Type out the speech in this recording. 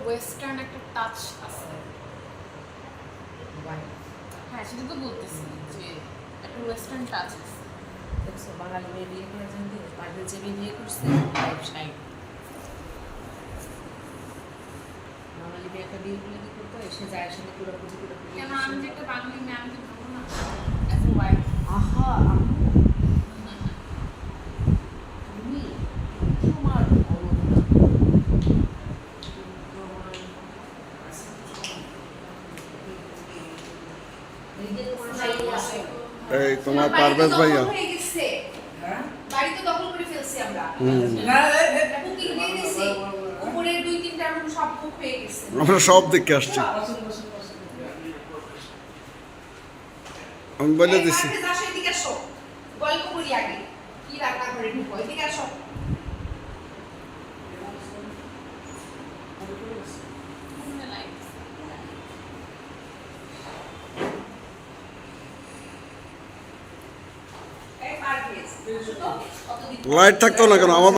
Western একটা touch আছে। হ্যাঁ সেটা তো বলতেছি যে একটা ওয়েস্টার্ন টাচ আছে। দেখছো বাঙালি মেয়ে বিয়ে করে জানতে পারবে যে বিয়ে করছে বাঙালি মেয়ে একটা বিয়ে করলে কি করতো এসে যায় সাথে পুরোপুরি কেন আমি যে একটা বাঙালি মেয়ে আমি তো ভাবো না অ্যাজ এ ওয়াইফ। আহা তুমি তোমার এই তোমার পারভেজ ভাইয়া বাড়ি তো দখল করে ফেলছি আমরা। বুকিং দিয়ে দিছি। উপরে 2-3টা রুম সব বুক হয়ে গেছে। আমরা সব দেখে আসছি, আমি বলে দিছি। আসো এদিকে আসো। গল্প করি আগে। কি রান্না করে ঢুকো এদিকে আসো। এই পারভেজ। আসো তো কত দিন লাইট থাকতো না কেন আমার